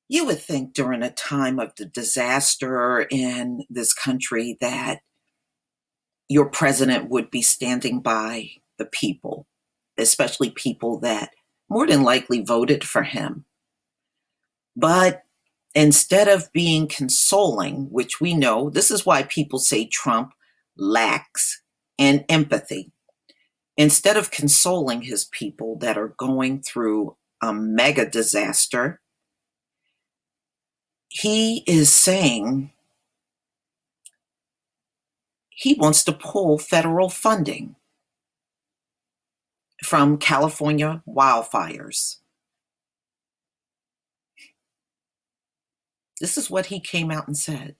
You would think during a time of the disaster in this country that your president would be standing by the people, especially people that more than likely voted for him. But instead of being consoling, which we know, this is why people say Trump lacks in empathy. Instead of consoling his people that are going through a mega disaster, he is saying he wants to pull federal funding from California wildfires. This is what he came out and said.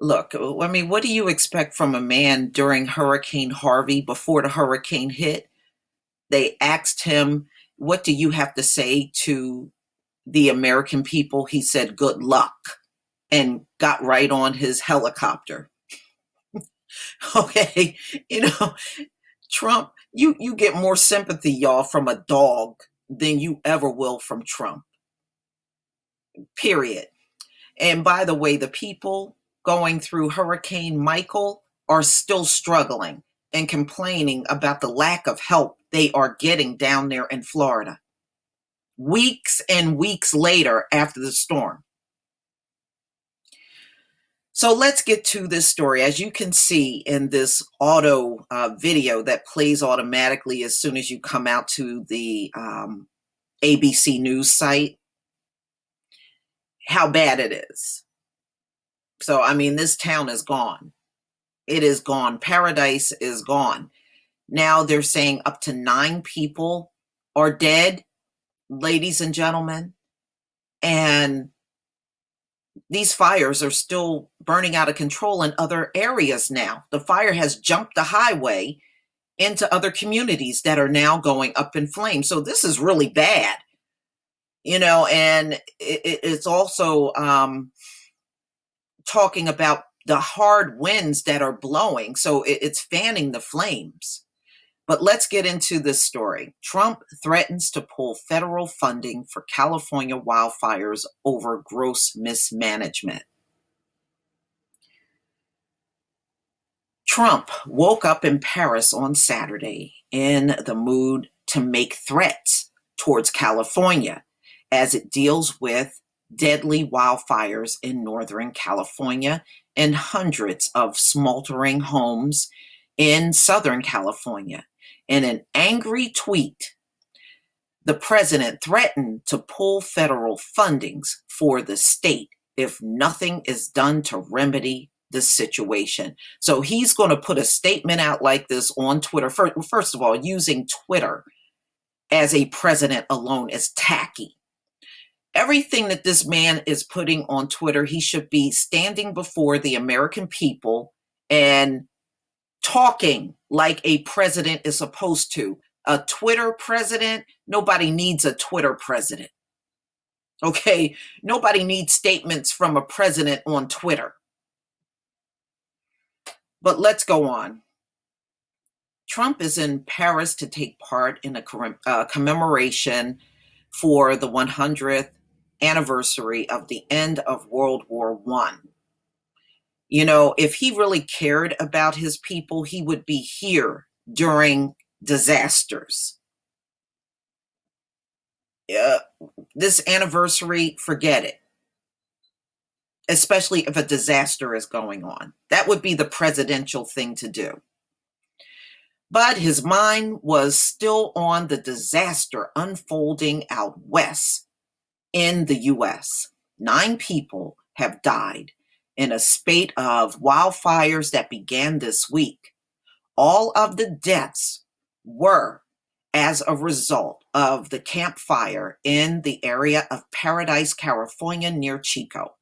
Look, I mean, what do you expect from a man during Hurricane Harvey before the hurricane hit? They asked him, what do you have to say to the American people? He said, good luck, and got right on his helicopter. Okay, you know, Trump, you get more sympathy, y'all, from a dog than you ever will from Trump. Period. And by the way, the people going through Hurricane Michael are still struggling and complaining about the lack of help they are getting down there in Florida. Weeks and weeks later after the storm. So let's get to this story. As you can see in this auto video that plays automatically as soon as you come out to the ABC News site, how bad it is. So, I mean, this town is gone. It is gone. Paradise is gone. Now they're saying up to 9 people are dead, ladies and gentlemen. And these fires are still burning out of control in other areas now. The fire has jumped the highway into other communities that are now going up in flames. So this is really bad, and it's also talking about the hard winds that are blowing. So it's fanning the flames. But let's get into this story. Trump threatens to pull federal funding for California wildfires over gross mismanagement. Trump woke up in Paris on Saturday in the mood to make threats towards California as it deals with deadly wildfires in Northern California and hundreds of smoldering homes in Southern California. In an angry tweet, the president threatened to pull federal fundings for the state if nothing is done to remedy the situation. So he's going to put a statement out like this on Twitter. First of all, using Twitter as a president alone is tacky. Everything that this man is putting on Twitter, he should be standing before the American people and talking like a president is supposed to. A Twitter president, nobody needs a Twitter president. Okay, nobody needs statements from a president on Twitter. But let's go on. Trump is in Paris to take part in a commemoration for the 100th anniversary of the end of World War I. If he really cared about his people, he would be here during disasters. This anniversary, forget it. Especially if a disaster is going on. That would be the presidential thing to do. But his mind was still on the disaster unfolding out west in the U.S. 9 people have died in a spate of wildfires that began this week. All of the deaths were as a result of the Camp Fire in the area of Paradise, California, near Chico.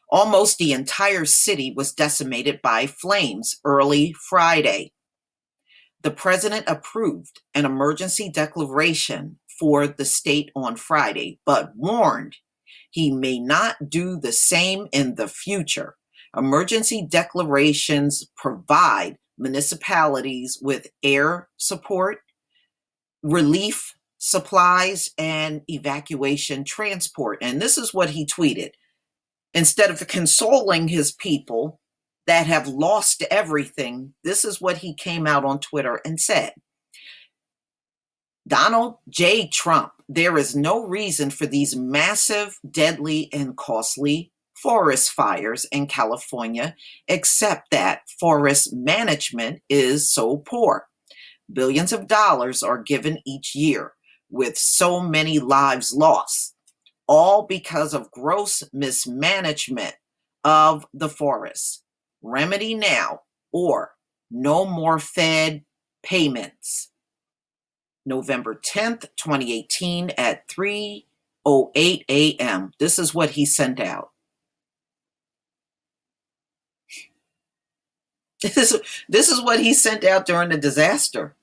Almost the entire city was decimated by flames early Friday. The president approved an emergency declaration for the state on Friday, but warned he may not do the same in the future. Emergency declarations provide municipalities with air support, relief supplies, and evacuation transport. And this is what he tweeted. Instead of consoling his people that have lost everything, this is what he came out on Twitter and said. Donald J. Trump, there is no reason for these massive, deadly, and costly forest fires in California, except that forest management is so poor. Billions of dollars are given each year, with so many lives lost, all because of gross mismanagement of the forest. Remedy now, or no more Fed payments. November 10th, 2018 at 3:08 a.m. This is what he sent out. This is what he sent out during the disaster.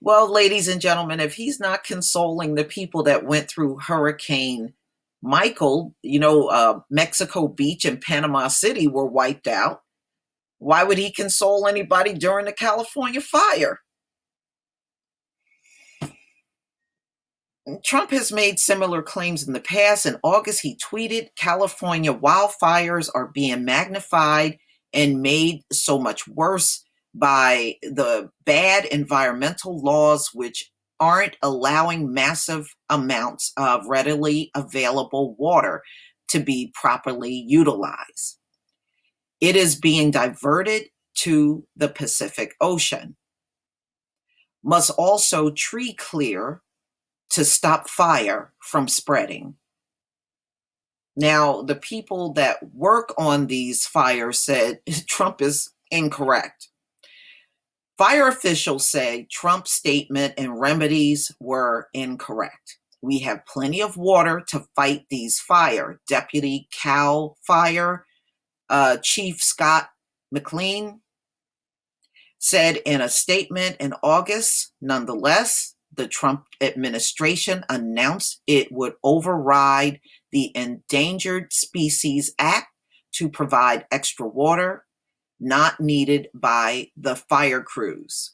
Well, ladies and gentlemen, if he's not consoling the people that went through Hurricane Michael, Mexico Beach and Panama City were wiped out, why would he console anybody during the California fire? Trump has made similar claims in the past. In August, he tweeted, California wildfires are being magnified and made so much worse by the bad environmental laws, which aren't allowing massive amounts of readily available water to be properly utilized. It is being diverted to the Pacific Ocean. Must also tree clear to stop fire from spreading. Now, the people that work on these fires said Trump is incorrect. Fire officials say Trump's statement and remedies were incorrect. We have plenty of water to fight these fires. Deputy Cal Fire Chief Scott McLean said in a statement in August. Nonetheless, the Trump administration announced it would override the Endangered Species Act to provide extra water not needed by the fire crews.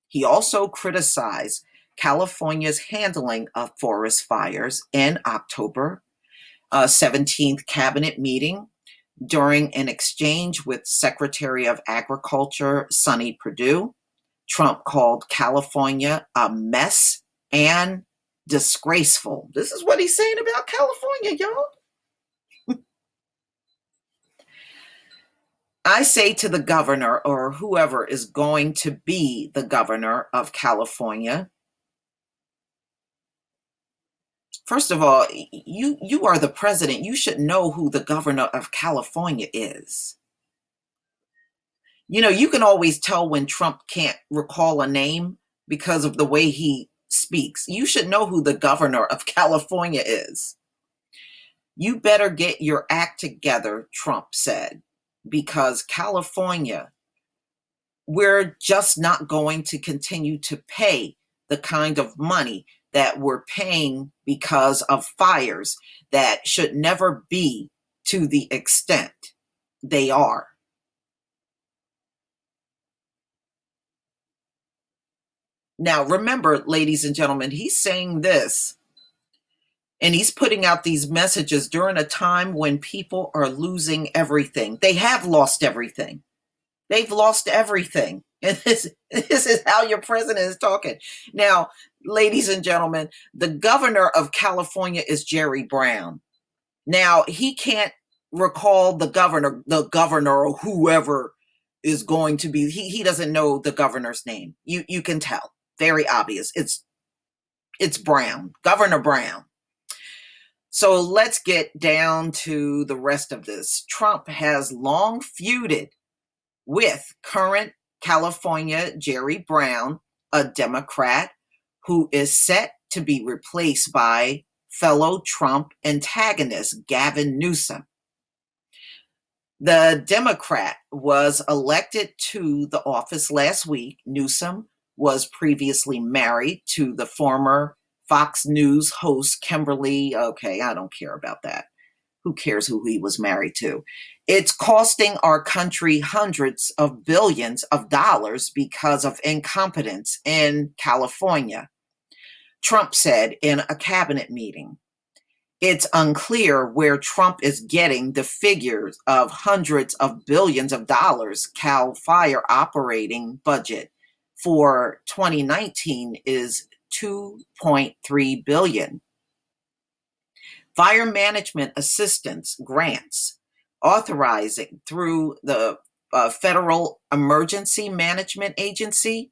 He also criticized California's handling of forest fires in October 17th cabinet meeting during an exchange with Secretary of Agriculture Sonny Perdue. Trump called California a mess and disgraceful. This is what he's saying about California, y'all. I say to the governor or whoever is going to be the governor of California, first of all, you are the president. You should know who the governor of California is. You can always tell when Trump can't recall a name because of the way he speaks. You should know who the governor of California is. You better get your act together, Trump said, because California, we're just not going to continue to pay the kind of money that we're paying because of fires that should never be to the extent they are. Now, remember, ladies and gentlemen, he's saying this and he's putting out these messages during a time when people are losing everything. They have lost everything. They've lost everything. And this is how your president is talking. Now, ladies and gentlemen, the governor of California is Jerry Brown. Now, he can't recall the governor or whoever is going to be. He doesn't know the governor's name. You can tell. Very obvious. It's Brown, Governor Brown. So let's get down to the rest of this. Trump has long feuded with current California Jerry Brown, a Democrat who is set to be replaced by fellow Trump antagonist Gavin Newsom. The Democrat was elected to the office last week. Newsom was previously married to the former Fox News host Kimberly. Okay, I don't care about that. Who cares who he was married to? It's costing our country hundreds of billions of dollars because of incompetence in California. Trump said in a cabinet meeting. It's unclear where Trump is getting the figures of hundreds of billions of dollars. Cal Fire operating budget for 2019 is 2.3 billion. Fire management assistance grants authorizing through the Federal Emergency Management Agency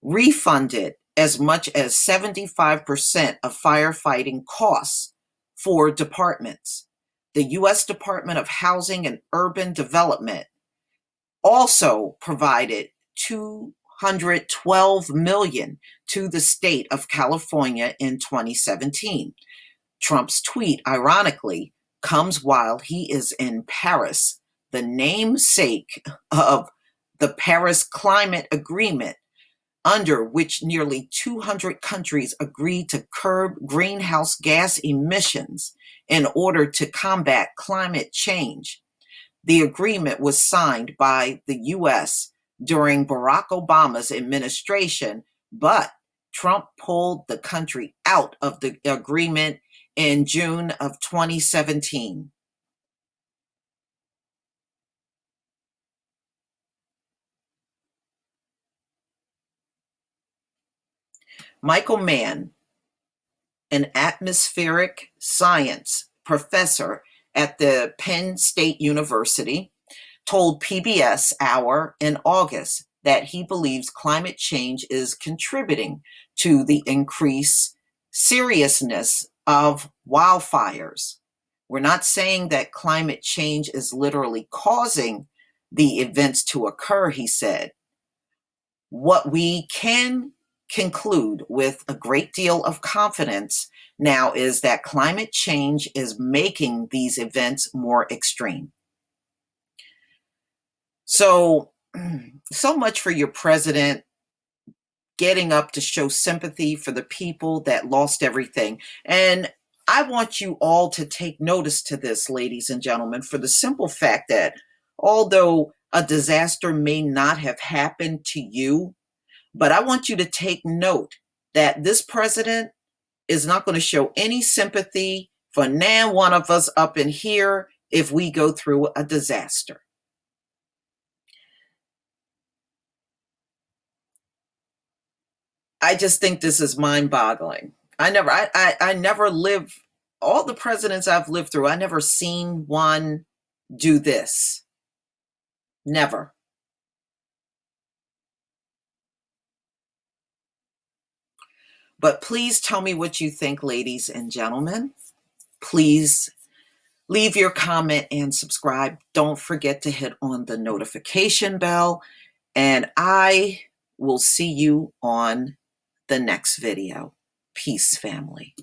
refunded as much as 75% of firefighting costs for departments. The U.S. Department of Housing and Urban Development also provided $212 million to the state of California in 2017. Trump's tweet, ironically, comes while he is in Paris, the namesake of the Paris Climate Agreement, under which nearly 200 countries agreed to curb greenhouse gas emissions in order to combat climate change. The agreement was signed by the U.S. during Barack Obama's administration, but Trump pulled the country out of the agreement in June of 2017. Michael Mann, an atmospheric science professor at the Penn State University, told PBS Hour in August that he believes climate change is contributing to the increased seriousness of wildfires. We're not saying that climate change is literally causing the events to occur, he said. What we can conclude with a great deal of confidence now is that climate change is making these events more extreme. So much for your president getting up to show sympathy for the people that lost everything. And I want you all to take notice to this, ladies and gentlemen, for the simple fact that although a disaster may not have happened to you, but I want you to take note that this president is not going to show any sympathy for now one of us up in here if we go through a disaster. I just think this is mind-boggling. I never lived, all the presidents I've lived through, I never seen one do this. Never. But please tell me what you think, ladies and gentlemen. Please leave your comment and subscribe. Don't forget to hit on the notification bell. And I will see you on the next video. Peace, family.